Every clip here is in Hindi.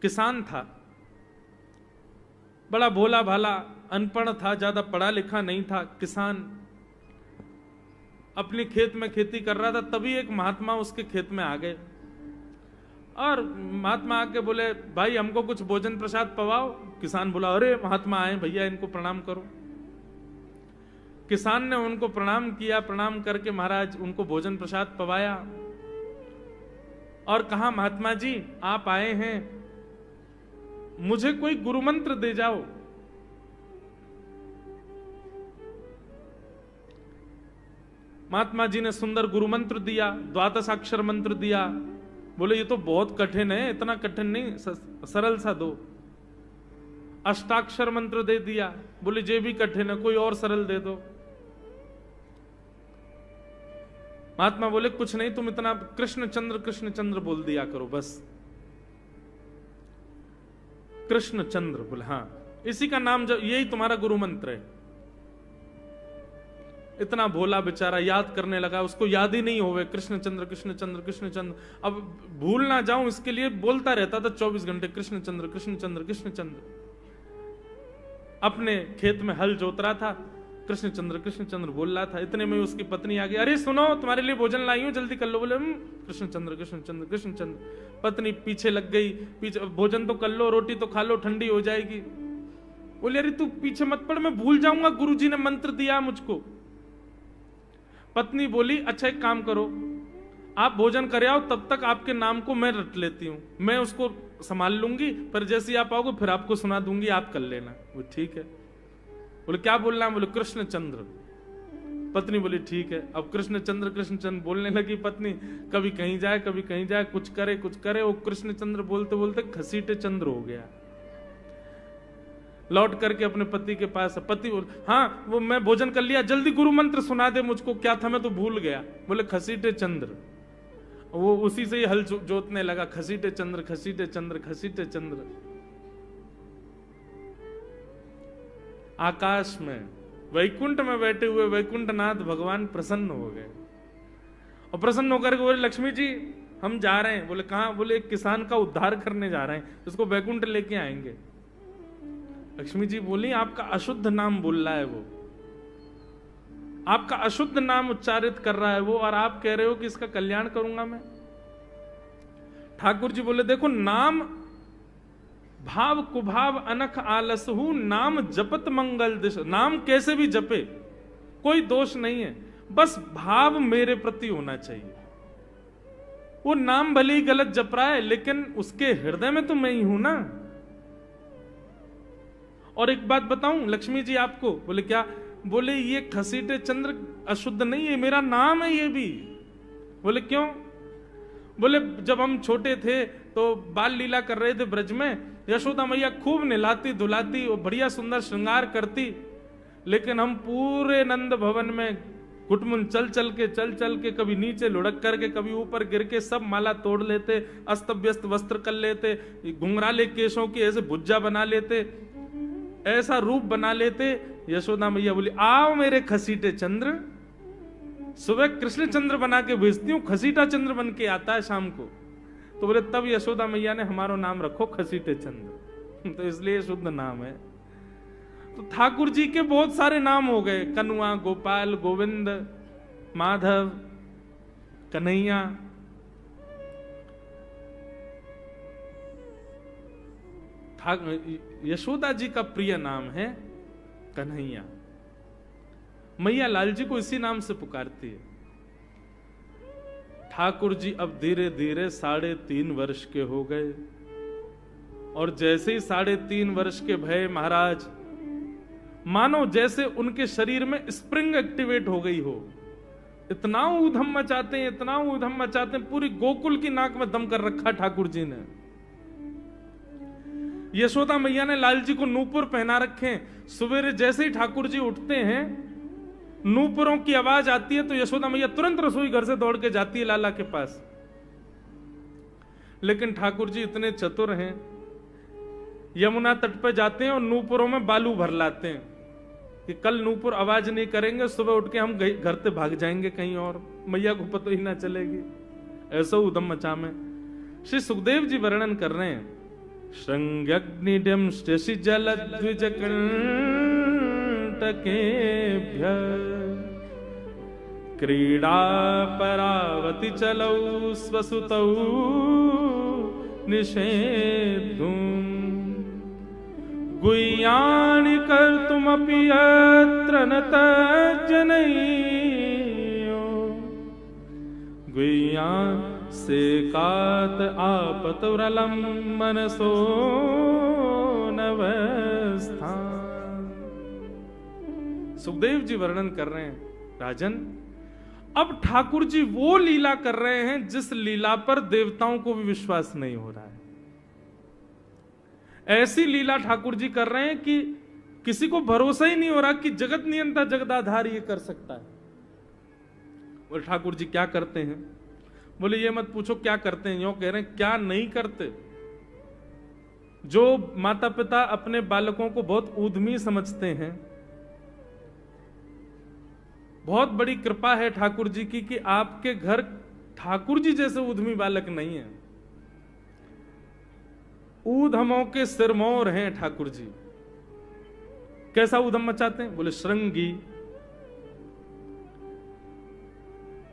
किसान था, बड़ा भोला भाला, अनपढ़ था, ज्यादा पढ़ा लिखा नहीं था। किसान अपने खेत में खेती कर रहा था, तभी एक महात्मा उसके खेत में आ गए और महात्मा आके बोले, भाई हमको कुछ भोजन प्रसाद पवाओ। किसान बोला, अरे महात्मा आए भैया, इनको प्रणाम करो। किसान ने उनको प्रणाम किया, प्रणाम करके महाराज उनको भोजन प्रसाद पवाया और कहा, महात्मा जी आप आए हैं, मुझे कोई गुरु मंत्र दे जाओ। महात्मा जी ने सुंदर गुरु मंत्र दिया, द्वादशाक्षर मंत्र दिया। बोले ये तो बहुत कठिन है, इतना कठिन नहीं, सरल सा दो। अष्टाक्षर मंत्र दे दिया। बोले ये भी कठिन है, कोई और सरल दे दो। महात्मा बोले कुछ नहीं, तुम इतना कृष्ण चंद्र बोल दिया करो बस। कृष्ण चंद्र बोले, हाँ इसी का नाम, जो यही तुम्हारा गुरु मंत्र है। इतना भोला बेचारा याद करने लगा, उसको याद ही नहीं होवे कृष्ण चंद्र कृष्ण चंद्र कृष्ण चंद्र। अब भूल ना जाऊं इसके लिए बोलता रहता था 24 घंटे, कृष्ण चंद्र कृष्ण चंद्र कृष्ण चंद्र। अपने खेत में हल जोत रहा था, कृष्ण चंद्र बोल रहा था। इतने में उसकी पत्नी आ गई, अरे सुनो तुम्हारे लिए भोजन लाई हूं, जल्दी कर लो। बोले कृष्ण चंद्र कृष्ण चंद्र कृष्ण चंद्र। पत्नी पीछे लग गई, पीछे, भोजन तो कर लो, रोटी तो खा लो, ठंडी हो जाएगी। बोले अरे तू पीछे मत पड़, मैं भूल जाऊंगा, गुरुजी ने मंत्र दिया मुझको। पत्नी बोली, अच्छा एक काम करो, आप भोजन कर आओ, तब तक आपके नाम को मैं रट लेती हूं, मैं उसको संभाल लूंगी, पर जैसे ही आप आओगे फिर आपको सुना दूंगी, आप कर लेना। वो ठीक है। बोले क्या बोलना है? बोले कृष्ण चंद्र। पत्नी बोली ठीक है। अब कृष्ण चंद्र बोलने लगी पत्नी, कभी कहीं जाए कभी कहीं जाए, कुछ करे। वो कृष्ण चंद्र बोलते बोलते घसीटे चंद्र हो गया। लौट करके अपने पति के पास, पति बोल, हाँ वो मैं भोजन कर लिया, जल्दी गुरु मंत्र सुना दे मुझको, क्या था मैं तो भूल गया। बोले घसीटे चंद्र। वो उसी से ही हल जोतने लगा, घसीटे चंद्र घसीटे चंद्र घसीटे चंद्र। आकाश में वैकुंठ में बैठे हुए वैकुंठनाथ भगवान प्रसन्न हो गए और प्रसन्न होकर बोले, लक्ष्मी जी हम जा रहे हैं। बोले कहां? बोले एक किसान का उद्धार करने जा रहे हैं, उसको वैकुंठ लेके आएंगे। लक्ष्मी जी बोली, आपका अशुद्ध नाम बोल रहा है वो, आपका अशुद्ध नाम उच्चारित कर रहा है वो, और आप कह रहे हो कि इसका कल्याण करूंगा मैं। ठाकुर जी बोले, देखो नाम भाव कुभाव अनख आलसहु, नाम जपत मंगल दिश। नाम कैसे भी जपे कोई दोष नहीं है, बस भाव मेरे प्रति होना चाहिए। वो नाम भले ही गलत जप रहा है, लेकिन उसके हृदय में तो मैं ही हूं ना। और एक बात बताऊं लक्ष्मी जी आपको। बोले क्या? बोले ये घसीटे चंद्र अशुद्ध नहीं है, मेरा नाम है ये भी। बोले क्यों? बोले जब हम छोटे थे तो बाल लीला कर रहे थे ब्रज में, यशोदा मैया खूब नहलाती धुलाती और बढ़िया सुंदर श्रृंगार करती, लेकिन हम पूरे नंद भवन में घुटमुन चल चल के कभी नीचे लुढ़क करके कभी ऊपर गिर के सब माला तोड़ लेते, अस्त व्यस्त वस्त्र कर लेते, घुंघराले केशों की ऐसे भुज्जा बना लेते, ऐसा रूप बना लेते। यशोदा मैया बोली, आओ मेरे खसीटे चंद्र। सुबह कृष्ण चंद्र बना के भेजती हूँ, खसीटा चंद्र बन के आता है शाम को। तो बोले तब यशोदा मैया ने हमारा नाम रखो खसीटे चंद्र, तो इसलिए शुद्ध नाम है। तो ठाकुर जी के बहुत सारे नाम हो गए, कनुआ, गोपाल, गोविंद, माधव, कन्हैया। यशोदा जी का प्रिय नाम है कन्हैया। मैया लाल जी को इसी नाम से पुकारती है। ठाकुर जी अब धीरे धीरे 3.5 वर्ष के हो गए, और जैसे ही 3.5 वर्ष के भय महाराज, मानो जैसे उनके शरीर में स्प्रिंग एक्टिवेट हो गई हो। इतना ऊधम मचाते हैं, इतना ऊधम मचाते हैं, पूरी गोकुल की नाक में दम कर रखा ठाकुर जी ने। यशोदा मैया ने लाल जी को नूपुर पहना रखे। सवेरे जैसे ही ठाकुर जी उठते हैं, नूपुरों की आवाज आती है तो यशोदा मैया तुरंत रसोई घर से दौड़ के जाती है लाला के पास। लेकिन ठाकुर जी इतने चतुर हैं, यमुना तट पर जाते हैं और नूपुरों में बालू भर लाते हैं कि कल नूपुर आवाज नहीं करेंगे, सुबह उठ के हम घर से भाग जाएंगे कहीं और, मैया को पता ही ना चलेगी। ऐसा उदम मचा में श्री सुखदेव जी वर्णन कर रहे हैं श्रृंग्यग्निड्यं शशि जलद्विज कंटकेभ्य क्रीडा परावति चलौ स्वसुतौ निषेद्धुम् गुह्यानि कर्तुमपि यत्र न तज्जनयो गुह्यान् सेकात आपतुरलं मनसो नवस्थान। सुखदेव जी वर्णन कर रहे हैं, राजन अब ठाकुर जी वो लीला कर रहे हैं जिस लीला पर देवताओं को भी विश्वास नहीं हो रहा है। ऐसी लीला ठाकुर जी कर रहे हैं कि किसी को भरोसा ही नहीं हो रहा कि जगत नियंता जगदाधार ये कर सकता है। बोले ठाकुर जी क्या करते हैं? बोले ये मत पूछो क्या करते हैं, यूं कह रहे हैं क्या नहीं करते। जो माता पिता अपने बालकों को बहुत ऊधमी समझते हैं, बहुत बड़ी कृपा है ठाकुर जी की कि आपके घर ठाकुर जी जैसे ऊधमी बालक नहीं है। ऊधमों के सिरमौर हैं ठाकुर जी। कैसा ऊधम मचाते हैं? बोले श्रृंगी।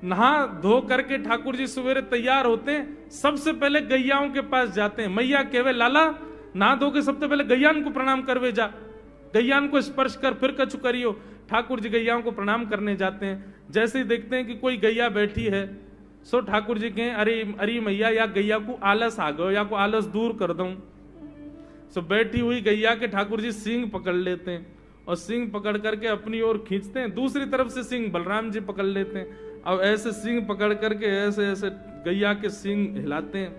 नहा धो करके ठाकुर जी सवेरे तैयार होते हैं, सबसे पहले गैयाओं के पास जाते हैं। मैया कहवे लाला नहा धो के सबसे पहले गैयान को प्रणाम करवे जा, गैयान को स्पर्श कर फिर कछु करियो। ठाकुर जी गैयाओं को प्रणाम करने जाते हैं। जैसे ही देखते हैं कि कोई गैया बैठी है, सो ठाकुर जी कहें अरे अरे मैया या गैया को आलस आ गयो, या को आलस दूर कर दूं। सो बैठी हुई गैया के ठाकुर जी सींग पकड़ लेते हैं और सींग पकड़ करके अपनी ओर खींचते हैं। दूसरी तरफ से सींग बलराम जी पकड़ लेते हैं। अब ऐसे सींग पकड़ करके ऐसे ऐसे गैया के सींग हिलाते हैं।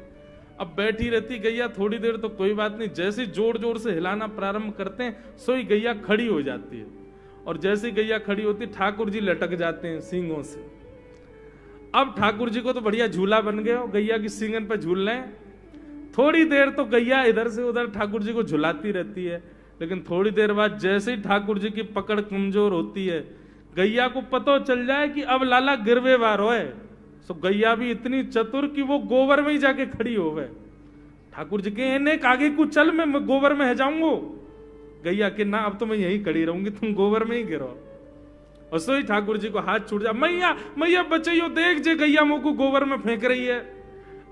अब बैठी रहती गैया थोड़ी देर तो कोई बात नहीं, जैसे जोर जोर से हिलाना प्रारंभ करते हैं सोई गैया खड़ी हो जाती है। और जैसे गैया खड़ी होती ठाकुर जी लटक जाते हैं सींगों से। अब ठाकुर जी को तो बढ़िया झूला बन गया, गैया की सींगन पर झूल रहे हैं। थोड़ी देर तो गैया इधर से उधर ठाकुर जी को झुलाती रहती है, लेकिन थोड़ी देर बाद जैसे ही ठाकुर जी की पकड़ कमजोर होती है, गैया को पता चल जाए कि अब लाला गिरवे वार होए। सो गैया भी इतनी चतुर कि वो गोबर में ही जाके खड़ी हो गए। ठाकुर जी के नेक आगे को चल, मैं गोबर में है जाऊंगो। गैया के ना अब तो मैं यहीं खड़ी रहूंगी, तुम गोबर में ही गिरो। और सो ही ठाकुर जी को हाथ छूट जा, मैया मैया बचाइयो, देख जे गैया मुंह को गोबर में फेंक रही है।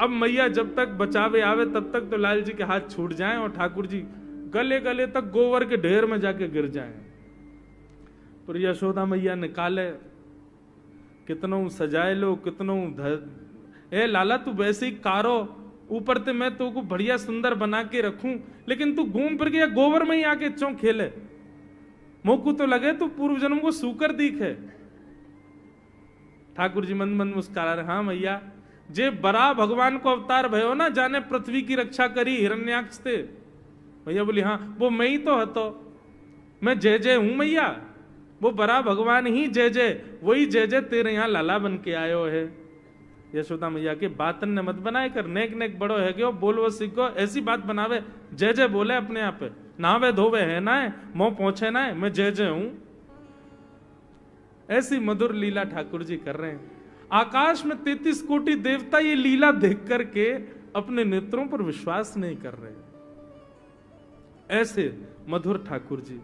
अब मैया जब तक बचावे आवे तब तक तो लाल जी के हाथ छूट जाएं और ठाकुर जी गले गले तक गोबर के ढेर में जाके गिर जाएं। पर यशोदा मैया निकाले, कितनों सजाए लो, कितनों ए लाला तू वैसे ही कारो, ऊपर ते मैं तो को बढ़िया सुंदर बना के रखूं, लेकिन तू घूम फिर गया गोबर में ही आके चौं खेले। मोकू तो लगे तू पूर्व जन्म को सूकर दिखे। ठाकुर जी मंद मंद मुस्कुरा रहे, हाँ मैया जे बरा भगवान को अवतार भयो ना, जाने पृथ्वी की रक्षा करी हिरण्याक्ष थे। भैया बोली हाँ वो मैं ही तो हतो, मैं जय जय हूं मैया, वो बरा भगवान ही जय जय, वही जय जय तेरे यहाँ लाला बन के आयो है। यशोदा मैया के बातन ने मत बनाए कर, नेक नेक बड़ो है क्यों बोलवो सीखो, ऐसी बात बनावे, जय जय बोले अपने आप पे, नहावे धोवे है ना है, मोह पहुंचे ना है, मैं जय जय हूं। ऐसी मधुर लीला ठाकुर जी कर रहे हैं। आकाश में 33 कोटि देवता ये लीला देख करके अपने नेत्रों पर विश्वास नहीं कर रहे। ऐसे मधुर ठाकुर जी।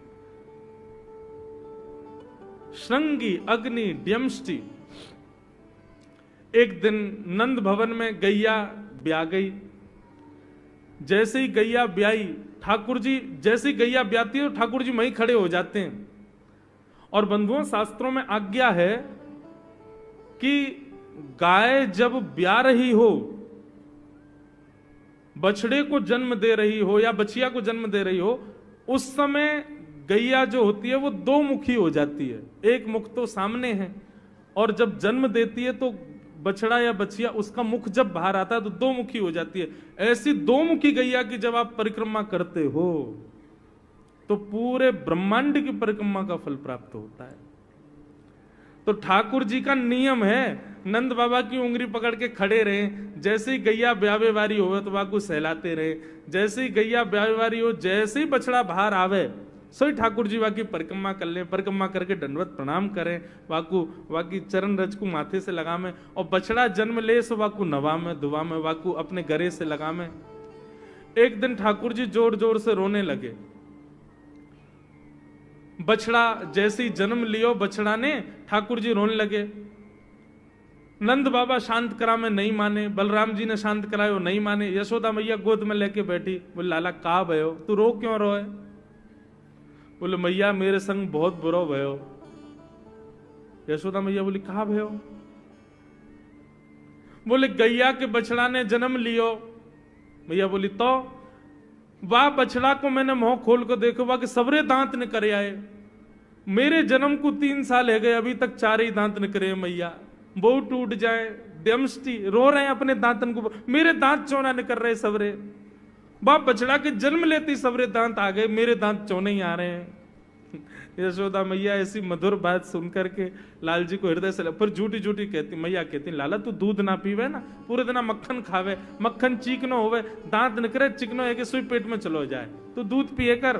श्रृंगी अग्नि ड्यमष्टि। एक दिन नंद भवन में गैया ब्याह गई। जैसे ही गैया ब्याई, ठाकुर जी जैसे ही गैया ब्याती है तो ठाकुर जी वहीं खड़े हो जाते हैं। और बंधुओं शास्त्रों में आज्ञा है कि गाय जब ब्याह रही हो, बछड़े को जन्म दे रही हो या बछिया को जन्म दे रही हो, उस समय गैया जो होती है वो दो मुखी हो जाती है। एक मुख तो सामने है, और जब जन्म देती है तो बछड़ा या बछिया उसका मुख जब बाहर आता है तो दो मुखी हो जाती है। ऐसी दो मुखी गैया की जब आप परिक्रमा करते हो तो पूरे ब्रह्मांड की परिक्रमा का फल प्राप्त होता है। तो ठाकुर जी का नियम है, नंद बाबा की उंगली पकड़ के खड़े रहे, जैसे ही गैया ब्यावे वारी हो तो वाकू सहलाते रहे, जैसे ही गैया ब्यावे वारी हो, जैसे ही बछड़ा बाहर आवे सोई ठाकुर जी वाकी परिक्रमा कर ले, परिक्रमा करके दंडवत प्रणाम करें, वाकू वाकी चरण रज को माथे से लगा में, और बछड़ा जन्म ले सो वाकू नवा में दुआ में वाकू अपने गरे से लगा में। एक दिन ठाकुर जी जोर जोर से रोने लगे। बछड़ा जैसे ही जन्म लियो बछड़ा ने, ठाकुर जी रोने लगे। नंद बाबा शांत करा में नहीं माने, बलराम जी ने शांत करायो नहीं माने। यशोदा मैया गोद में लेके बैठी, बोले लाला का भयो, तू रो क्यों रोए? बोले मैया मेरे संग बहुत बुरा भयो। यशोदा मैया बोली कहा भयो? बोले गैया के बछड़ा ने जन्म लियो। मैया बोली तो वाह बछड़ा को मैंने मुंह खोल कर देखो, वाह के सबरे दांत निकरे आए। मेरे जन्म को 3 साल है गए, अभी तक 4 ही दांत निकरे मैया। वो टूट जाए डेमस्टी रो रहे हैं अपने दांतन को, मेरे दांत चौना निकल रहे सबरे। बाप बछड़ा के जन्म लेते सबरे दांत आ गए, मेरे दांत चौने ही आ रहे हैं। यशोदा मैया ऐसी मधुर बात सुनकर के लाल जी को हृदय से, फिर झूठी झूठी कहती मैया कहती लाला तू दूध ना पीवे ना, पूरे दिन मक्खन खावे, मक्खन चीकनो होवे, दांत निकरे चिकनो है कि सुई पेट में चलो जाए, तू दूध पिए कर।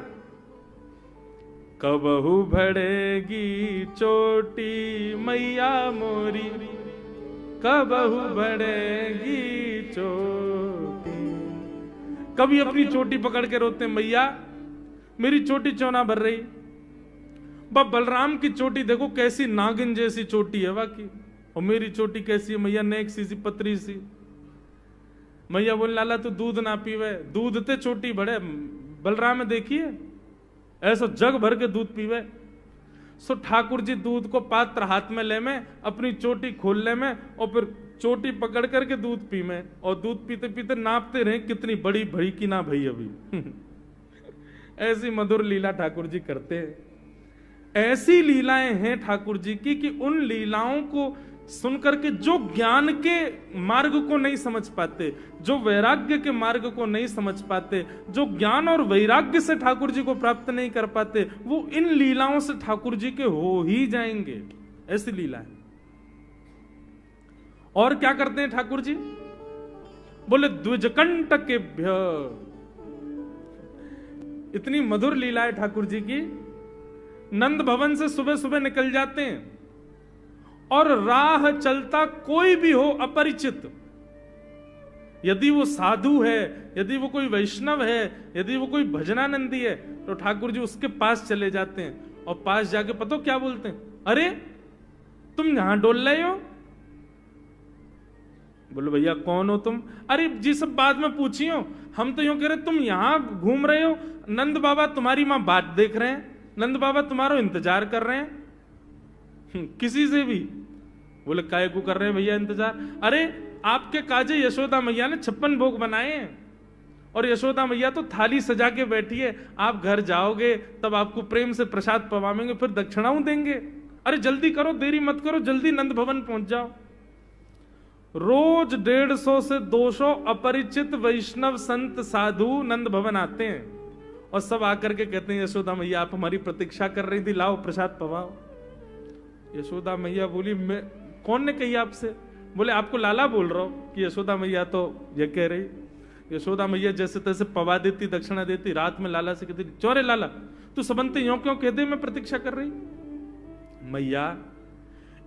कबहू भड़ेगी चोटी मैया मोरी, कबहू भड़ेगी चोटी। कभी अपनी चोटी पकड़ के रोते मैया मेरी चोटी चौना भर रही। बलराम की चोटी देखो कैसी नागिन जैसी चोटी है वाकई, और मेरी चोटी कैसी है मैया, नेक सी पतरी सी। मैया बोले लाला तू दूध ना पीवे, दूध ते चोटी बढ़े। बलराम में देखिए ऐसा जग भर के दूध पीवे। सो ठाकुर जी दूध को पात्र हाथ में ले में, अपनी चोटी खोल ले में, और फिर चोटी पकड़ करके दूध पी में, और दूध पीते पीते नापते रहे कितनी बड़ी भई कि ना भई अभी। ऐसी मधुर लीला ठाकुर जी करते हैं। ऐसी लीलाएं हैं ठाकुर जी की कि उन लीलाओं को सुनकर के जो ज्ञान के मार्ग को नहीं समझ पाते, जो वैराग्य के मार्ग को नहीं समझ पाते, जो ज्ञान और वैराग्य से ठाकुर जी को प्राप्त नहीं कर पाते, वो इन लीलाओं से ठाकुर जी के हो ही जाएंगे। ऐसी लीला है। और क्या करते हैं ठाकुर जी? बोले द्विजकंटकेभ्य। इतनी मधुर लीला है ठाकुर जी की। नंद भवन से सुबह सुबह निकल जाते हैं, और राह चलता कोई भी हो अपरिचित, यदि वो साधु है, यदि वो कोई वैष्णव है, यदि वो कोई भजनानंदी है, तो ठाकुर जी उसके पास चले जाते हैं, और पास जाके पता क्या बोलते हैं? अरे तुम यहां डोल रहे हो? बोलो भैया कौन हो तुम? अरे जी सब बाद में पूछियो, हम तो यूं कह रहे तुम यहां घूम रहे हो, नंद बाबा तुम्हारी मां बात देख रहे हैं, नंद बाबा तुम्हारा इंतजार कर रहे हैं। किसी से भी? बोले काय को कर रहे हैं भैया इंतजार? अरे आपके काजे यशोदा मैया ने 56 भोग बनाए हैं, और यशोदा मैया तो थाली सजा के बैठी है, आप घर जाओगे तब आपको प्रेम से प्रसाद पवाएंगे, फिर दक्षिणाओं देंगे। अरे जल्दी करो, देरी मत करो, जल्दी नंद भवन पहुंच जाओ। रोज 150 से 200 अपरिचित वैष्णव संत साधु नंद भवन आते हैं, और सब आकर के कहते हैं यशोदा मैया आप हमारी प्रतीक्षा कर रही थी, लाओ प्रसाद पवाओ। यशोदा मैया बोली मैं कौन ने कही आपसे? बोले आपको लाला बोल रहा हूं कि यशोदा मैया तो ये कह रही। यशोदा मैया जैसे तैसे पवा देती, दक्षिणा देती, रात में लाला से कहती चौरे लाला तू सबंते यूं क्यों कह दे मैं प्रतीक्षा कर रही? मैया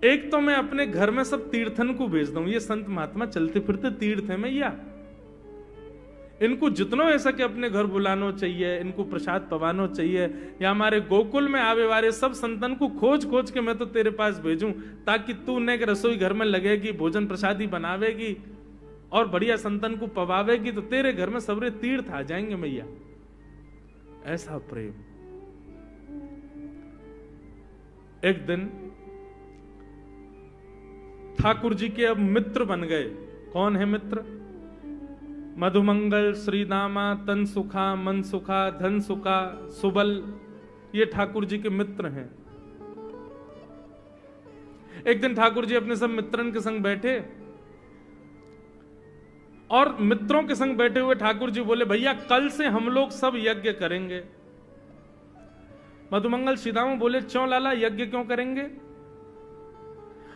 एक तो मैं अपने घर में सब तीर्थन को भेज दूं, ये संत महात्मा चलते फिरते तीर्थ है मैया, इनको जितनो ऐसा कि अपने घर बुलानो चाहिए, इनको प्रसाद पवानो चाहिए, या हमारे गोकुल में आवे वाले सब संतन को खोज खोज के मैं तो तेरे पास भेजूं, ताकि तू ने रसोई घर में लगेगी, भोजन प्रसादी बनावेगी और बढ़िया संतन को पवावेगी, तो तेरे घर में सबरे तीर्थ आ जाएंगे मैया। ऐसा प्रेम। एक दिन ठाकुर जी के अब मित्र बन गए। कौन है मित्र? मधुमंगल, श्रीदामा, तन सुखा, मन सुखा, धन सुखा, सुबल, ये ठाकुर जी के मित्र हैं। एक दिन ठाकुर जी अपने सब मित्रन के संग बैठे, और मित्रों के संग बैठे हुए ठाकुर जी बोले भैया कल से हम लोग सब यज्ञ करेंगे। मधुमंगल, श्रीदामा बोले क्यों लाला यज्ञ क्यों करेंगे?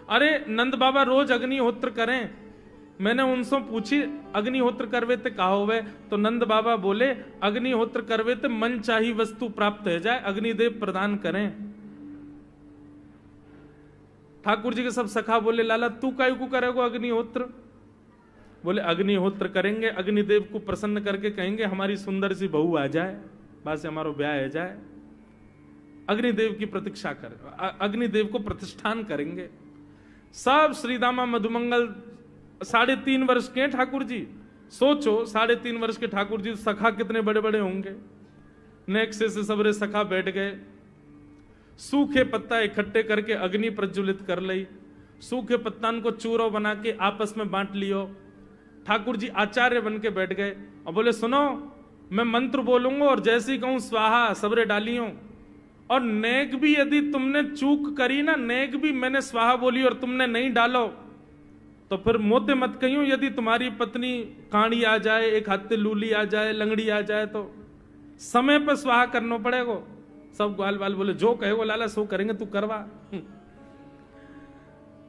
अरे नंद बाबा रोज अग्निहोत्र करें, मैंने उनसे पूछी अग्निहोत्र करवे ते कहा होवे, तो नंद बाबा बोले अग्निहोत्र करवे ते मन चाही वस्तु प्राप्त हो जाए, अग्निदेव प्रदान करें। ठाकुर जी के सब सखा बोले लाला तू काहे को करेगो अग्निहोत्र? बोले अग्निहोत्र करेंगे, अग्निदेव को प्रसन्न करके कहेंगे हमारी सुंदर सी बहू आ जाए, बस से हमारा ब्याह हो जाए। अग्निदेव की प्रतीक्षा कर, अग्निदेव को प्रतिष्ठान करेंगे। सब श्रीदामा मधुमंगल 3.5 वर्ष के ठाकुर जी, सोचो 3.5 वर्ष के ठाकुर जी, सखा कितने बड़े बड़े होंगे। नेक्से से सबरे सखा बैठ गए, सूखे पत्ता इकट्ठे करके अग्नि प्रज्वलित कर ली, सूखे पत्तान को चूरो बना के आपस में बांट लियो। ठाकुर जी आचार्य बन के बैठ गए और बोले सुनो, मैं मंत्र बोलूंगा और जैसे ही कहूं स्वाहा सबरे डालियो, और नेक भी यदि तुमने चूक करी ना, नेक भी मैंने स्वाहा बोली और तुमने नहीं डालो तो फिर मोते मत कहियो। यदि तुम्हारी पत्नी काणी आ जाए, एक हाथे लूली आ जाए, लंगड़ी आ जाए तो समय पर स्वाहा करना पड़ेगा। सब ग्वाल बाल बोले जो कहेगो लाला सो करेंगे, तू करवा।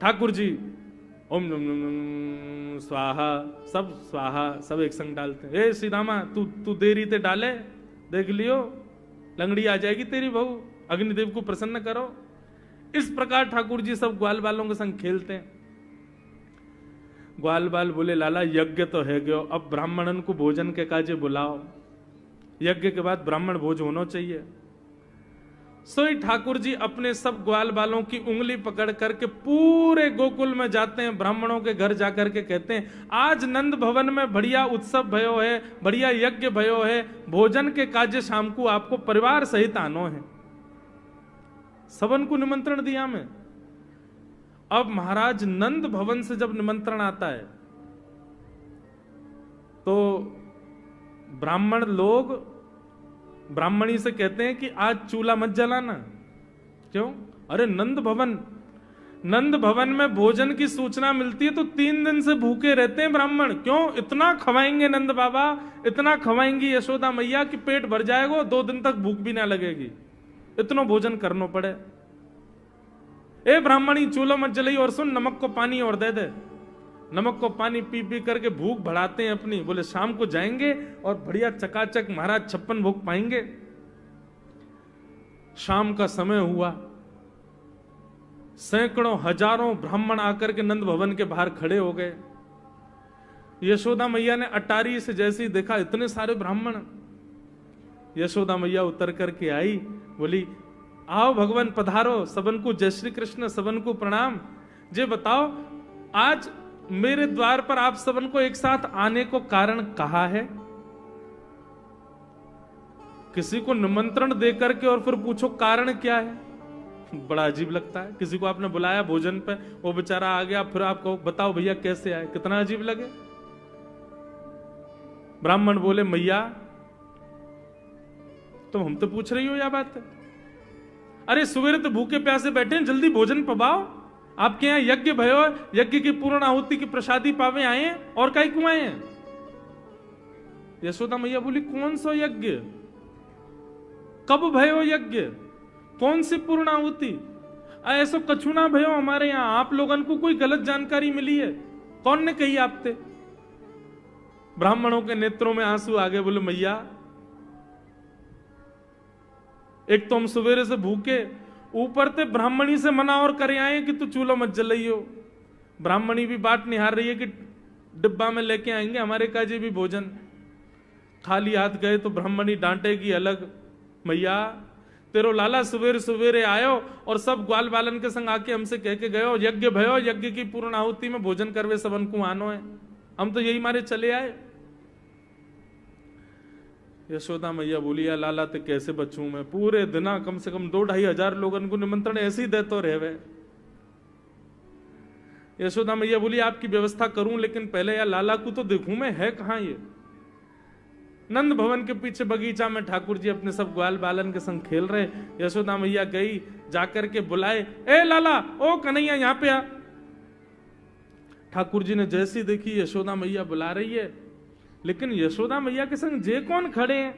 ठाकुर जी ओम नम नम नम स्वाहा, सब स्वाहा सब एक संग डालते हैं। श्री रामा तू देरी ते डाले, देख लियो लंगड़ी आ जाएगी तेरी बहू, अग्निदेव को प्रसन्न करो। इस प्रकार ठाकुर जी सब ग्वाल बालों के संग खेलते हैं। ग्वाल बाल बोले लाला यज्ञ तो है गयो, अब ब्राह्मणन को भोजन के काजे बुलाओ, यज्ञ के बाद ब्राह्मण भोज होना चाहिए। सोई ठाकुर जी अपने सब ग्वाल बालों की उंगली पकड़ करके पूरे गोकुल में जाते हैं, ब्राह्मणों के घर जाकर के कहते हैं आज नंद भवन में बढ़िया उत्सव भयो है, बढ़िया यज्ञ भयो है, भोजन के काजे शाम को आपको परिवार सहित आनो है। सबन को निमंत्रण दिया मैं। अब महाराज नंद भवन से जब निमंत्रण आता है तो ब्राह्मण लोग ब्राह्मणी से कहते हैं कि आज चूल्हा मत जलाना। क्यों? अरे नंद भवन में भोजन की सूचना मिलती है तो 3 दिन से भूखे रहते हैं ब्राह्मण। क्यों? इतना खवाएंगे नंद बाबा, इतना खवाएंगी यशोदा मैया कि पेट भर जाएगा, 2 दिन तक भूख भी ना लगेगी, इतना भोजन करना पड़े। ए ब्राह्मणी चूल्हा मत जलाई, और सुन नमक को पानी और दे दे। नमक को पानी पी पी करके भूख बढ़ाते हैं अपनी। बोले शाम को जाएंगे और बढ़िया चकाचक महाराज 56 भोग पाएंगे। शाम का समय हुआ, सैकड़ों हजारों ब्राह्मण आकर के नंद भवन के बाहर खड़े हो गए। यशोदा मैया ने अटारी से जैसे ही देखा इतने सारे ब्राह्मण, यशोदा मैया उतर करके आई, बोली आओ भगवान पधारो, सबन को जय श्री कृष्ण, सबन को प्रणाम। जे बताओ आज मेरे द्वार पर आप सबन को एक साथ आने को कारण कहा है? किसी को निमंत्रण देकर के और फिर पूछो कारण क्या है, बड़ा अजीब लगता है। किसी को आपने बुलाया भोजन पे, वो बेचारा आ गया, फिर आप कहो बताओ भैया कैसे आए, कितना अजीब लगे। ब्राह्मण बोले मैया तुम हमसे पूछ रही हो या बात है? अरे सवेरे तो भूखे प्यासे बैठे हैं, जल्दी भोजन पवाओ। आपके यहां यज्ञ भयो, यज्ञ की पूर्ण आहुति की प्रसादी पावे आए हैं, और काई क्यों आए हैं? यशोदा मैया बोली कौन सा यज्ञ, कब भयो यज्ञ, कौन सी पूर्ण आहुति? ऐसो कछु ना भयो हमारे यहां, आप लोगन को कोई गलत जानकारी मिली है, कौन ने कही आपते? ब्राह्मणों के नेत्रों में आंसू आ गए। बोले मैया एक तो हम सवेरे से भूखे, ऊपर ते ब्राह्मणी से मना और करे आए कि तू चूल्हा मत जलाइयो। ब्राह्मणी भी बाट निहार रही है कि डिब्बा में लेके आएंगे हमारे काजे भी भोजन। खाली हाथ गए तो ब्राह्मणी डांटेगी अलग। मैया तेरो लाला सवेरे सवेरे आयो और सब ग्वाल बालन के संग आके हमसे कह के गयो यज्ञ भयो, यज्ञ की पूर्ण आहुति में भोजन करवे सबन को आनो है, हम तो यही मारे चले आए। यशोदा मैया बोली या लाला ते कैसे बचूं मैं, पूरे दिना कम से कम 2-2.5 हजार लोगन को निमंत्रण ऐसे ही देते रहे। यशोदा मैया बोली आपकी व्यवस्था करूं, लेकिन पहले यार लाला को तो देखूं मैं, है कहां ये? नंद भवन के पीछे बगीचा में ठाकुर जी अपने सब ग्वाल बालन के संग खेल रहे। यशोदा मैया गई, जाकर के बुलाए, ए लाला, ओ कन्हैया यहां पे आ। ठाकुर जी ने जैसी देखी यशोदा मैया बुला रही है, लेकिन यशोदा मैया के संग जे कौन खड़े हैं?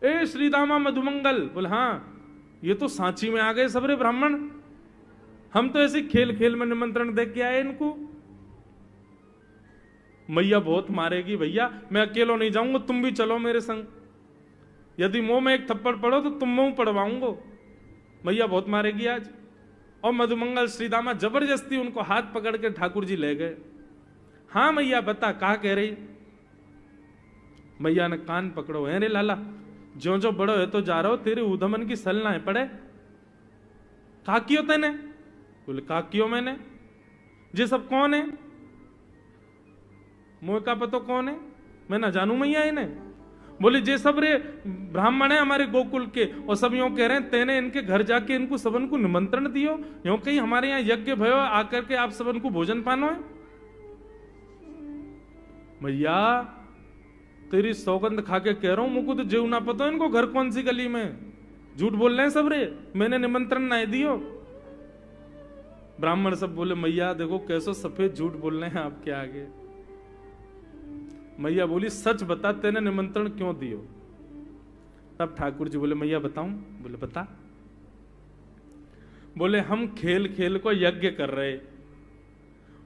ए श्रीदामा मधुमंगल। बोले हाँ ये तो सांची में आ गए सबरे ब्राह्मण, हम तो ऐसे खेल खेल में निमंत्रण दे के आए इनको। मैया बहुत मारेगी भैया, मैं अकेलो नहीं जाऊंगा, तुम भी चलो मेरे संग, यदि मुंह में एक थप्पड़ पड़ो तो तुम मुंह पड़वाऊंगा। मैया बहुत मारेगी आज। और मधुमंगल श्रीदामा जबरदस्ती उनको हाथ पकड़ के ठाकुर जी ले गए। हाँ मैया बता, कहा कह रही। मैया ने कान पकड़ो, है रे लाला, जो जो बड़ो है तो जा रहा हो, तेरे उधमन की सल ना है पड़े। कहा कियो तेने? बोले कहा कियो मैंने, ये सब कौन है? मुझे का पता कौन है, मैं ना जानू मैया इन्हें। बोले जे सब रे ब्राह्मण है हमारे गोकुल के, और सब यूं कह रहे हैं तेने इनके घर जाके इनको सबन को निमंत्रण दियो, यूं कहीं हमारे यहाँ यज्ञ भयो आकर के आप सबन को भोजन पानो है। मैया तेरी सौगंध खा के कह रहा हूं, मुझको तो जीव ना पता इनको घर कौन सी गली में, झूठ बोल रहे हैं सब रे, मैंने निमंत्रण ना दियो। ब्राह्मण सब बोले मैया देखो कैसो सफेद झूठ बोल रहे हैं आपके आगे। मैया बोली सच बता, तेने निमंत्रण क्यों दियो? तब ठाकुर जी बोले मैया बताऊं? बोले बता। बोले हम खेल खेल को यज्ञ कर रहे,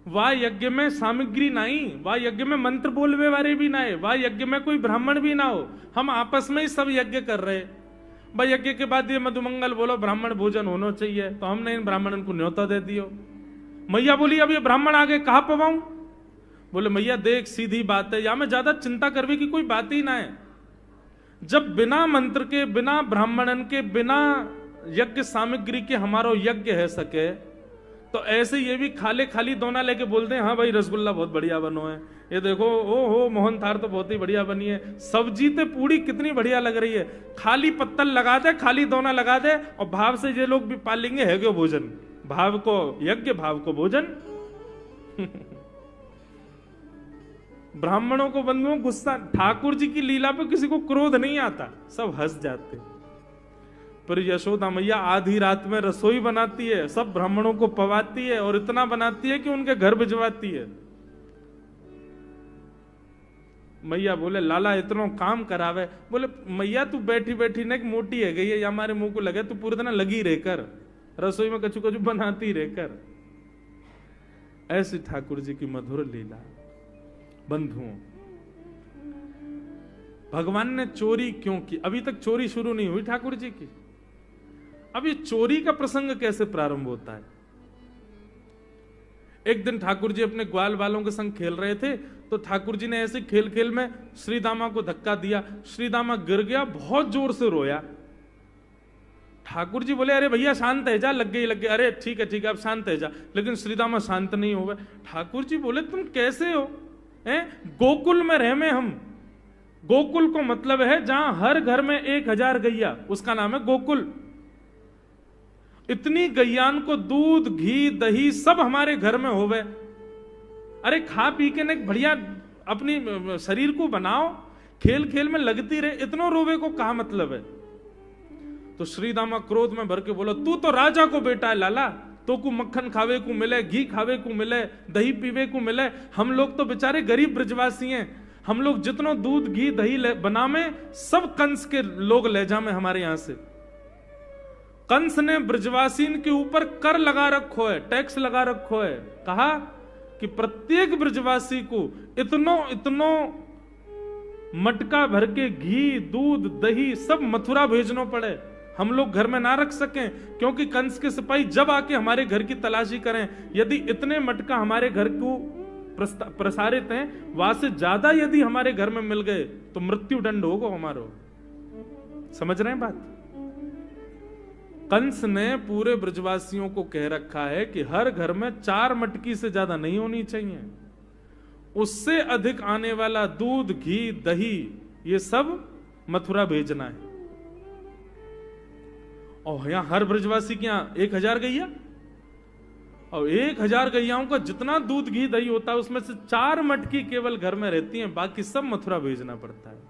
वाह यज्ञ में सामग्री नहीं, वाह यज्ञ में मंत्र बोलवे वाले भी ना है, वाह यज्ञ में कोई ब्राह्मण भी ना हो, हम आपस में ही सब यज्ञ कर रहे। भाई यज्ञ के बाद ये मधुमंगल बोलो ब्राह्मण भोजन होना चाहिए, तो हमने इन ब्राह्मणों को न्योता दे दियो। मैया बोली अब ये ब्राह्मण आगे कहां पवाऊं? बोले मैया देख सीधी बात है, या में ज्यादा चिंता करने की कोई बात ही ना है। जब बिना मंत्र के, बिना ब्राह्मणन के, बिना यज्ञ सामग्री के हमारो यज्ञ है सके, तो ऐसे ये भी खाले खाली दोना लेके बोलते हैं हाँ भाई रसगुल्ला बहुत बढ़िया बनो है, ये देखो ओ हो मोहन थार तो बहुत ही बढ़िया बनी है, सब्जी तो पूरी कितनी बढ़िया लग रही है, खाली पत्तल लगा दे, खाली दोना लगा दे, और भाव से ये लोग भी पालेंगे है क्यों भोजन, भाव को यज्ञ भाव को भोजन। ब्राह्मणों को बंधुओं गुस्सा, ठाकुर जी की लीला पे किसी को क्रोध नहीं आता, सब हंस जाते। पर यशोदा मैया आधी रात में रसोई बनाती है, सब ब्राह्मणों को पवाती है, और इतना बनाती है कि उनके घर भिजवाती है। मैया बोले लाला इतना काम करावे। बोले मैया तू बैठी बैठी ना मोटी है गई है, या हमारे मुंह को लगे तू पूरे दिन लगी रहकर रसोई में कछु कछु बनाती रहकर। ऐसी ठाकुर जी की मधुर लीला। बंधुओं भगवान ने चोरी क्यों की? अभी तक चोरी शुरू नहीं हुई ठाकुर जी की। अब ये चोरी का प्रसंग कैसे प्रारंभ होता है? एक दिन ठाकुर जी अपने ग्वाल वालों के संग खेल रहे थे, तो ठाकुर जी ने ऐसे खेल खेल में श्रीदामा को धक्का दिया, श्रीदामा गिर गया, बहुत जोर से रोया। ठाकुर जी बोले अरे भैया शांत है जा, लग गई, अरे ठीक है अब शांत है जा, लेकिन श्रीदामा शांत नहीं हुआ। ठाकुर जी बोले तुम कैसे हो? गोकुल में रह में हम, गोकुल को मतलब है जहां हर घर में 1000 गैया, उसका नाम है गोकुल। इतनी गैयान को दूध घी दही सब हमारे घर में होवे, अरे खा पी के न बढ़िया अपनी शरीर को बनाओ, खेल खेल में लगती रहे, इतनो रोवे को कहा मतलब है? तो श्रीदामा क्रोध में भर के बोला तू तो राजा को बेटा है लाला, तो को मक्खन खावे को मिले, घी खावे को मिले, दही पीवे को मिले, हम लोग तो बेचारे गरीब ब्रजवासी हैं, हम लोग जितनो दूध घी दही बना में सब कंस के लोग ले जामे हमारे यहां से। कंस ने ब्रजवासीन के ऊपर कर लगा रखो है, टैक्स लगा रखो है, कहा कि प्रत्येक ब्रजवासी को इतनो मटका भर के घी दूध दही सब मथुरा भेजनो पड़े, हम लोग घर में ना रख सकें, क्योंकि कंस के सिपाही जब आके हमारे घर की तलाशी करें, यदि इतने मटका हमारे घर को प्रसारित हैं, वहां से ज्यादा यदि हमारे घर में मिल गए तो मृत्यु दंड होगा हमारो। समझ रहे हैं बात? कंस ने पूरे ब्रजवासियों को कह रखा है कि हर घर में 4 मटकी से ज्यादा नहीं होनी चाहिए, उससे अधिक आने वाला दूध घी दही ये सब मथुरा भेजना है। और यहां हर ब्रजवासी के यहां 1000 गैया, और 1000 गैयाओं का जितना दूध घी दही होता है उसमें से 4 मटकी केवल घर में रहती हैं, बाकी सब मथुरा भेजना पड़ता है।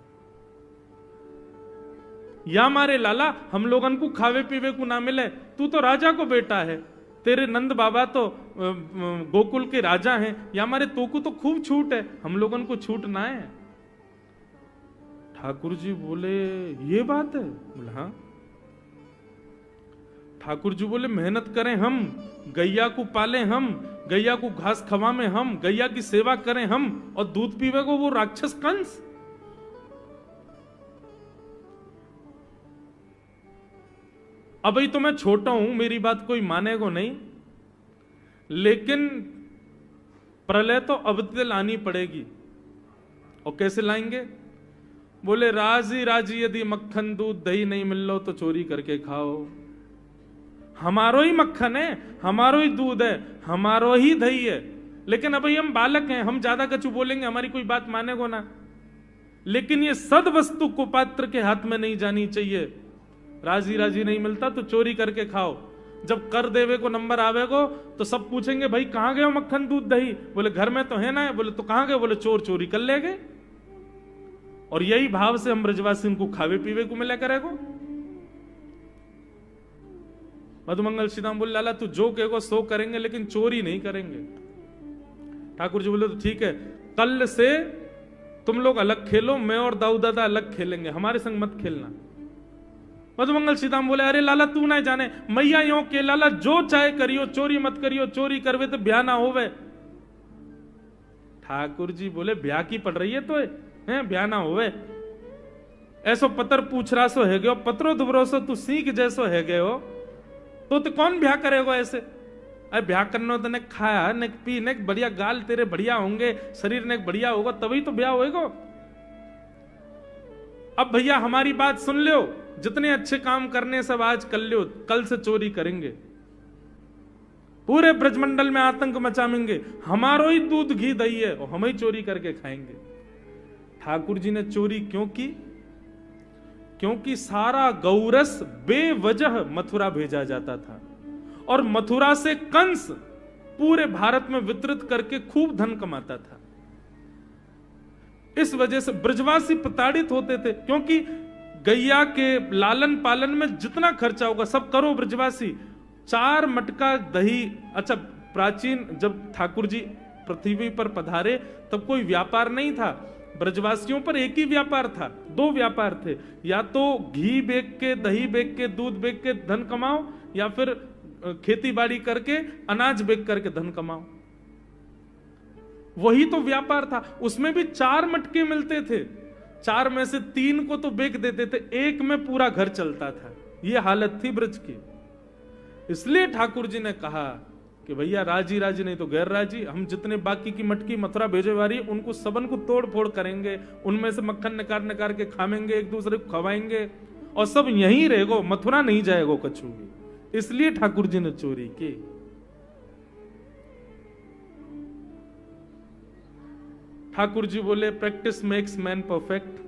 या मारे लाला हम लोगन को खावे पीवे को ना मिले, तू तो राजा को बेटा है, तेरे नंद बाबा तो गोकुल के राजा हैं, या मारे तो को तो खूब छूट है, हम लोगन को छूट ना है। ठाकुर जी बोले ये बात है? बोले हाँ। ठाकुर जी बोले मेहनत करें हम, गैया को पाले हम, गैया को घास खवामें हम, गैया की सेवा करें हम, और दूध पीवे को वो राक्षस कंस। अभी तो मैं छोटा हूं, मेरी बात कोई मानेगा नहीं, लेकिन प्रलय तो अवधि लानी पड़ेगी। और कैसे लाएंगे? बोले राजी राजी यदि मक्खन दूध दही नहीं मिल लो तो चोरी करके खाओ। हमारो ही मक्खन है, हमारो ही दूध है, हमारो ही दही है, लेकिन अभी हम बालक हैं, हम ज्यादा कछु बोलेंगे हमारी कोई बात मानेगो ना। लेकिन ये सद वस्तु कुपात्र के हाथ में नहीं जानी चाहिए। राजी राजी नहीं मिलता तो चोरी करके खाओ। जब कर देवे को नंबर आवेगो तो सब पूछेंगे भाई कहां गए हो मक्खन दूध दही? बोले घर में तो है ना। बोले तो कहां गए? बोले चोर चोरी कर ले गए। और यही भाव से हम ब्रजवासी को खावे पीवे को मिला करेगो। मधुमंगल सीताराम बोले लाला तू जो कहेगो सो करेंगे, लेकिन चोरी नहीं करेंगे। ठाकुर जी बोले तो ठीक है, कल से तुम लोग अलग खेलो, मैं और दाऊ दादा अलग खेलेंगे, हमारे संग मत खेलना। मधुमंगल सीताराम बोले अरे लाला तू ना जाने, मैया यो के लाला जो चाहे करियो, चोरी मत करियो, चोरी करवे तो ब्याह ना होवे। ठाकुर जी बोले ब्याह की पड़ रही है तो है ब्याह ना होवे। ऐसो पतर पूछ रहा सो है गयो, पत्रो दुबरो सो तू सीख जैसो है गयो, तो कौन ब्याह करेगा ऐसे? अरे ब्याह करना तो ने खाया ने पी ने बढ़िया गाल तेरे बढ़िया होंगे, शरीर ने बढ़िया होगा तभी तो ब्याह होएगा। अब भैया हमारी बात सुन लो, जितने अच्छे काम करने सब आज कर लो, कल से चोरी करेंगे, पूरे ब्रजमंडल में आतंक मचाएंगे, हमारो ही दूध घी दही है और हम ही चोरी करके खाएंगे। ठाकुर जी ने चोरी क्यों की? क्योंकि सारा गौरस बेवजह मथुरा भेजा जाता था और मथुरा से कंस पूरे भारत में वितरित करके खूब धन कमाता था। इस वजह से ब्रजवासी प्रताड़ित होते थे, क्योंकि गैया के लालन पालन में जितना खर्चा होगा सब करो ब्रजवासी। 4 मटका दही। अच्छा, प्राचीन जब ठाकुर जी पृथ्वी पर पधारे तब कोई व्यापार नहीं था, ब्रजवासियों पर एक ही व्यापार था, 2 व्यापार थे, या तो घी बेच के, दही बेच के, दूध बेच के धन कमाओ, या फिर खेती बाड़ी करके अनाज बेच करके धन कमाओ। वही तो व्यापार था। उसमें भी 4 मटके मिलते थे, 4 में से 3 को तो बेच देते थे, 1 में पूरा घर चलता था। यह हालत थी ब्रज की। इसलिए ठाकुर जी ने कहा कि भैया राजी राजी नहीं तो गैर राजी, हम जितने बाकी की मटकी मथुरा भेजे वाली उनको सबन को तोड़ फोड़ करेंगे, उनमें से मक्खन निकाल निकाल के खाएंगे, एक दूसरे को खवाएंगे और सब यहीं रहेगो, मथुरा नहीं जाएगो कछु भी। इसलिए ठाकुर जी ने चोरी की। ठाकुर जी बोले प्रैक्टिस मेक्स मैन परफेक्ट।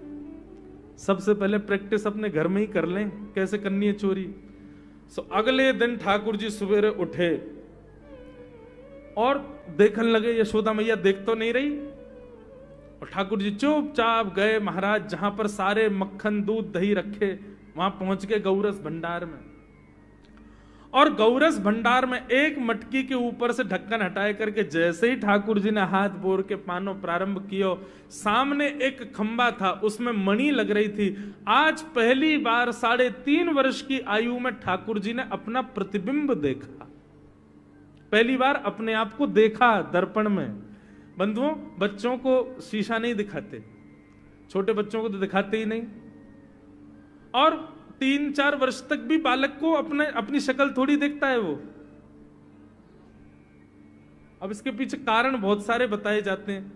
सबसे पहले प्रैक्टिस अपने घर में ही कर लें कैसे करनी है चोरी। अगले दिन ठाकुर जी सवेरे उठे और देखने लगे यशोदा मैया देख तो नहीं रही, और ठाकुर जी चुपचाप गए महाराज जहां पर सारे मक्खन दूध दही रखे, वहां पहुंच गए गौरस भंडार में। और गौरस भंडार में एक मटकी के ऊपर से ढक्कन हटाए करके जैसे ही ठाकुर जी ने हाथ बोर के पानो प्रारंभ किया, सामने एक खंबा था, उसमें मणि लग रही थी। आज पहली बार 3.5 वर्ष की आयु में ठाकुर जी ने अपना प्रतिबिंब देखा, पहली बार अपने आप को देखा दर्पण में। बंधुओं, बच्चों को शीशा नहीं दिखाते, छोटे बच्चों को तो दिखाते ही नहीं, और 3-4 वर्ष तक भी बालक को अपनी शक्ल थोड़ी देखता है वो। अब इसके पीछे कारण बहुत सारे बताए जाते हैं,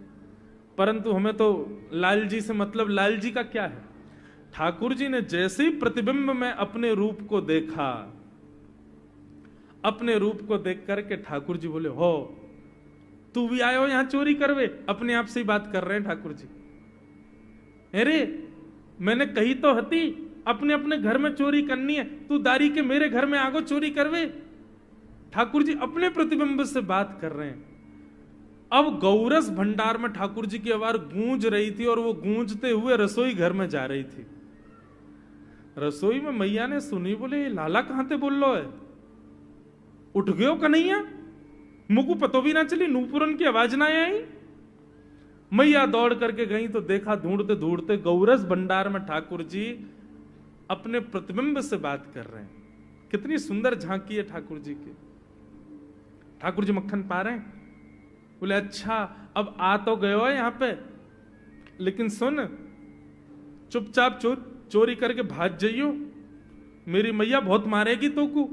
परंतु हमें तो लाल जी से मतलब, लाल जी का क्या है? ठाकुर जी ने जैसे ही प्रतिबिंब में अपने रूप को देखा, अपने रूप को देख करके ठाकुर जी बोले हो तू भी आयो यहां चोरी करवे। अपने आप से ही बात कर रहे हैं ठाकुर जी। अरे मैंने कही तो हती अपने अपने घर में चोरी करनी है, तू दारी के मेरे घर में आगो चोरी करवे। ठाकुर जी अपने प्रतिबिंब से बात कर रहे हैं। अब गौरस भंडार में ठाकुर जी की आवाज गूंज रही थी और वो गूंजते हुए रसोई घर में जा रही थी। रसोई में मैया ने सुनी, बोले लाला कहां थे बोल लो है, उठ गयो कन्हैया, मुझको पतो भी ना चली, नूपुरन की आवाज ना आई। मैया दौड़ करके गई तो देखा ढूंढते ढूंढते गौरस भंडार में ठाकुर जी अपने प्रतिबिंब से बात कर रहे हैं। कितनी सुंदर झांकी है ठाकुर जी की। ठाकुर जी मक्खन पा रहे हैं। बोले अच्छा अब आ तो गयो है यहां पे, लेकिन सुन चुपचाप चोरी करके भाग जाइयो, मेरी मैया बहुत मारेगी तो को।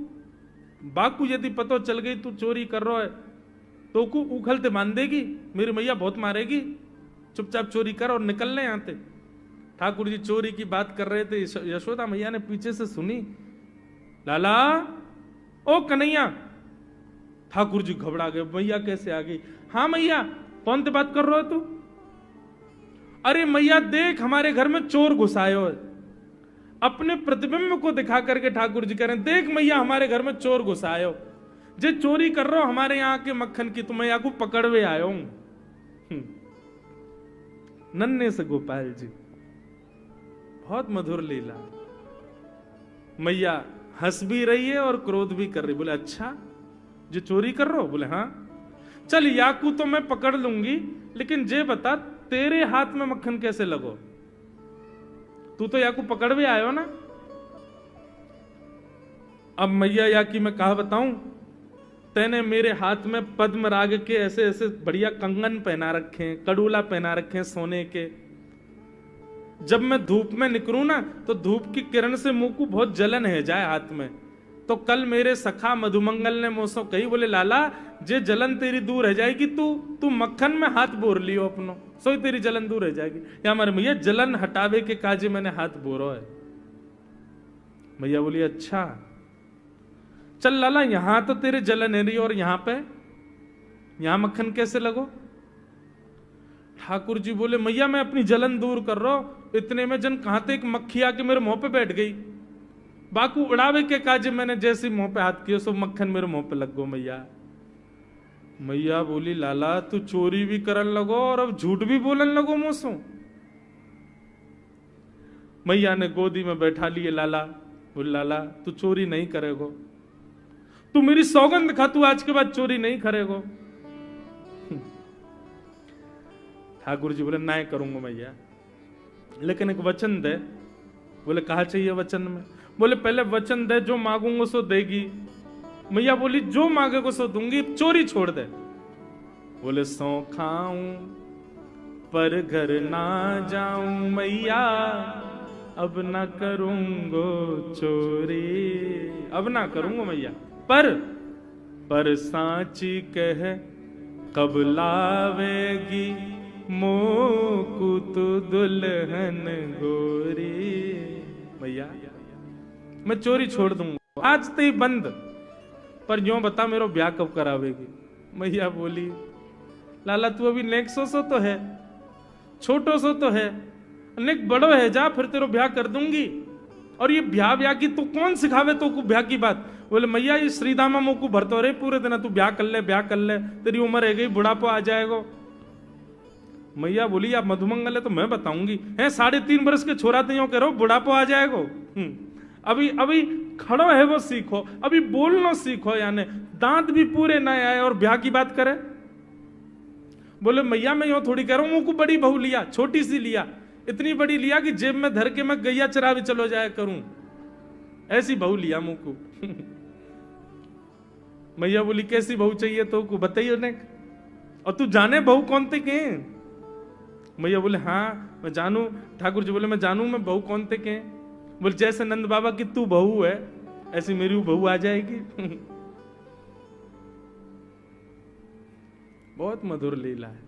बाकू यदि पतो चल गई तू चोरी कर रहा है तो को उखलते बांध देगी, मेरी मैया बहुत मारेगी, चुपचाप चोरी कर और निकल ले यहां से। ठाकुर जी चोरी की बात कर रहे थे, यशोदा मैया ने पीछे से सुनी, लाला ओ कन्हैया। ठाकुर जी घबरा गए, मैया कैसे आ गई? हाँ मैया, कौन से बात कर रहे हो तू? अरे मैया देख, हमारे घर में चोर घुसायो है। अपने प्रतिबिंब को दिखा करके ठाकुर जी कह रहे हैं, देख मैया हमारे घर में चोर घुसायो, जे चोरी कर रहे हो हमारे यहाँ के मक्खन की, तो मैया को पकड़वे आयो हूं। नन्हे से गोपाल जी, बहुत मधुर लीला। मैया हंस भी रही है और क्रोध भी कर रही। बोले अच्छा, जो चोरी कर रहे हो? बोले हाँ। चल याकू तो मैं पकड़ लूंगी, लेकिन जे बता तेरे हाथ में मक्खन कैसे लगो? तू तो याकू पकड़ भी आयो ना। अब मैया याकी मैं कहा बताऊं, तेने मेरे हाथ में पद्म राग के ऐसे ऐसे बढ़िया कंगन पहना रखे हैं, कड़ूला पहना रखे हैं सोने के। जब मैं धूप में निकलूं ना, तो धूप की किरण से मुंह को बहुत जलन है जाए हाथ में। तो कल मेरे सखा मधुमंगल ने मुझसे कही, बोले लाला जे जलन तेरी दूर रह जाएगी, तू मक्खन में हाथ बोर लियो अपनो, सोई तेरी जलन दूर रह जाएगी। या हमारे मैया जलन हटावे के काजे मैंने हाथ बोरो है। मैया बोली अच्छा, चल लाला यहां तो तेरे जलन है रही, और यहां मक्खन कैसे लगो? ठाकुर जी बोले मैया मैं अपनी जलन दूर कर रहा हूं। इतने में जन कहां थे, एक मक्खी आके मेरे मुंह पे बैठ गई। बाकू उड़ावे के काजे मैंने जैसे मुंह पे हाथ किया, सो मक्खन मेरे मुंह पे लग गो। मैया बोली लाला तू चोरी भी करन लगो और अब झूठ भी बोलन लगो मुझसे। मैया ने गोदी में बैठा लिए लाला। बोले लाला तू चोरी नहीं करेगो, तू मेरी सौगंध खा, तू आज के बाद चोरी नहीं करेगो। ठाकुर जी बोले ना करूंगा मैया, लेकिन एक वचन दे। बोले कहा चाहिए वचन में? बोले पहले वचन दे, जो मांगूंगा सो देगी। मैया बोली जो मांगेगा सो दूंगी, चोरी छोड़ दे। बोले सौ खाऊं पर घर ना जाऊं मैया, अब ना करूंगो चोरी, अब ना करूंगा मैया। पर सांची कह कब लावेगी, मोकू तो दुल्हन गोरी। मैया मैं चोरी छोड़ दूंगा, आज तो ही बंद, पर जो बता मेरा ब्याह कब करावेगी? मैया बोली लाला तू अभी नेक सो तो है, छोटो सो तो है, नेक बड़ो है, जा फिर तेरा ब्याह कर दूंगी। और ये ब्याह की तू कौन सिखावे तो को ब्याह की बात? बोले मैया ये श्रीदामा मोकू भरतो रे पूरे दिन, तू ब्याह कर ले, तेरी उम्र है गई, बुढ़ापा आ जाएगा। मैया बोली आप मधुमंगल है तो मैं बताऊंगी, है 3.5 बरस के छोरा तो करो बुढ़ापा आ जाएगा। अभी खड़ो है वो सीखो, अभी बोलना सीखो, यानी दांत भी पूरे ना आए और ब्याह की बात करे। बोले मैया मैं यो थोड़ी कह रहा हूं, मुझको बड़ी बहू लिया, छोटी सी लिया, इतनी बड़ी लिया कि जेब में धर के मैं गैया चरावे चलो जाया करूं, ऐसी बहू लिया मुझको। मैया बोली कैसी बहू चाहिए तो को बताइए ने, और तू जाने बहू कौन थे के? मैया बोले हाँ मैं जानू। ठाकुर जी बोले मैं जानू, मैं बहू कौन थे के? बोले जैसे नंद बाबा की तू बहू है, ऐसी मेरी बहू आ जाएगी। बहुत मधुर लीला है।